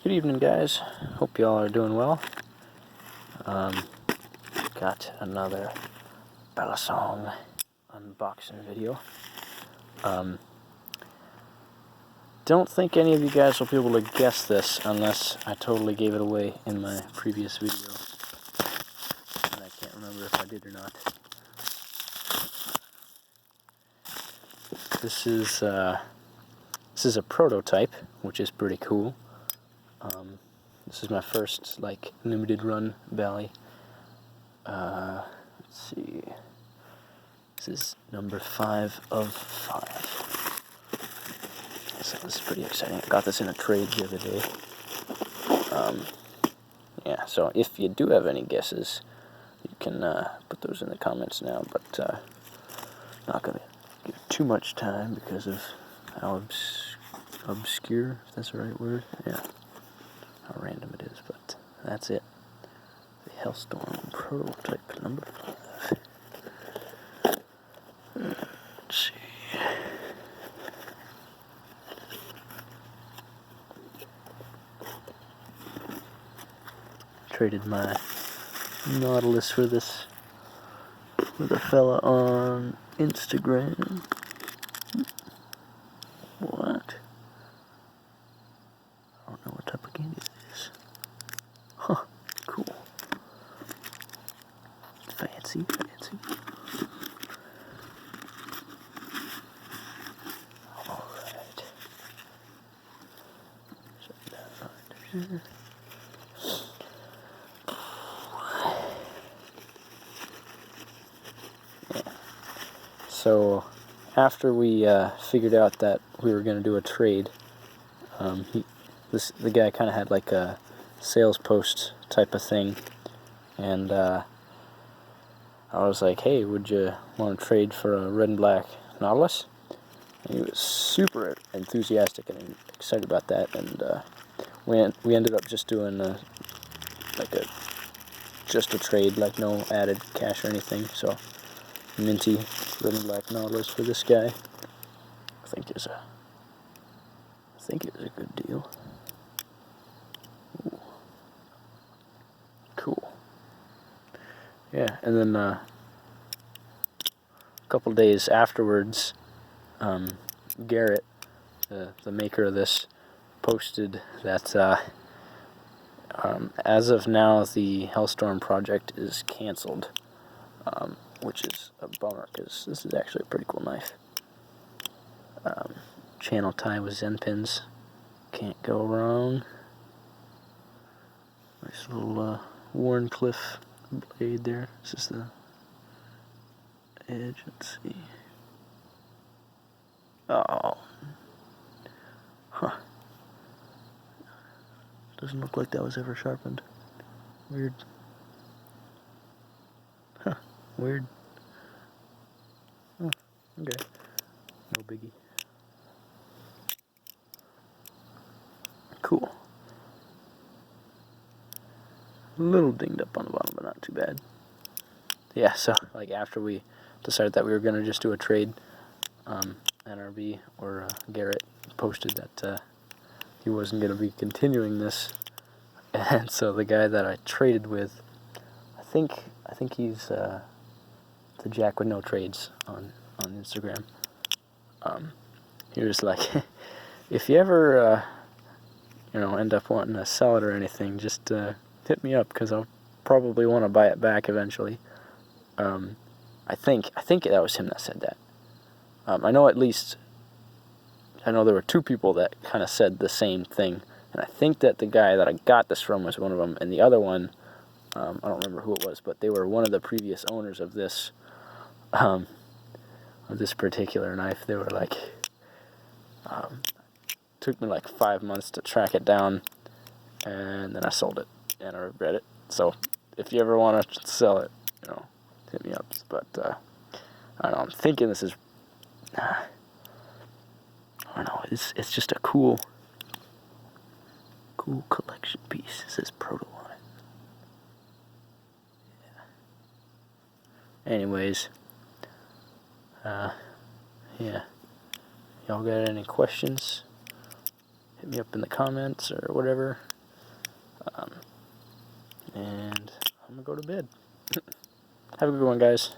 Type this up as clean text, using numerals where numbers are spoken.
Good evening, guys. Hope y'all are doing well. Got another Balisong unboxing video. Don't think any of you guys will be able to guess this unless I totally gave it away in my previous video. And I can't remember if I did or not. This is a prototype, which is pretty cool. This is my first limited run Bali. Let's see. This is number 5 of 5. So this is pretty exciting. I got this in a trade the other day. Yeah. So if you do have any guesses, you can put those in the comments now. But not gonna give too much time because of how obscure, if that's the right word. Yeah. How random it is, but that's it. The Hellstorm prototype number 5. Let's see. Traded my Nautilus for this with a fella on Instagram. What? I don't know what type of candy it is. Huh, cool. Fancy. Alright. Set that right here. Yeah. So, after we figured out that we were going to do a trade, the guy kind of had like a sales post type of thing, and I was like, hey, would you want to trade for a red and black Nautilus? And he was super enthusiastic and excited about that, and we ended up just doing just a trade, like no added cash or anything. So minty red and black Nautilus for this guy. I think it was a good deal. Ooh. Cool. Yeah, and then a couple days afterwards, Garrett, the maker of this, posted that as of now the Hellstorm project is canceled, which is a bummer because this is actually a pretty cool knife. Channel tie with Zen pins, can't go wrong. Nice little Warncliffe blade there. This is the edge. Let's see. Oh. Huh. Doesn't look like that was ever sharpened. Weird. Huh. Weird. Oh, okay. No biggie. Cool. A little dinged up on the bottom, but not too bad. Yeah, so after we decided that we were going to just do a trade, NRB or Garrett posted that he wasn't going to be continuing this, and so the guy that I traded with, I think he's the Jack with no trades on Instagram. He was like, if you ever end up wanting to sell it or anything, just hit me up because I'll probably want to buy it back eventually. I think that was him that said that. I know there were 2 people that kind of said the same thing, and I think that the guy that I got this from was one of them, and the other one, I don't remember who it was, but they were one of the previous owners of this particular knife. They were like, took me like 5 months to track it down, and then I sold it, and I regret it. So if you ever want to sell it, hit me up. But I don't know, I'm thinking this is, I don't know, it's just a cool collection piece. It says Proto on it. Yeah. Anyways, yeah. Y'all got any questions? Hit me up in the comments or whatever. And I'm going to go to bed. Have a good one, guys.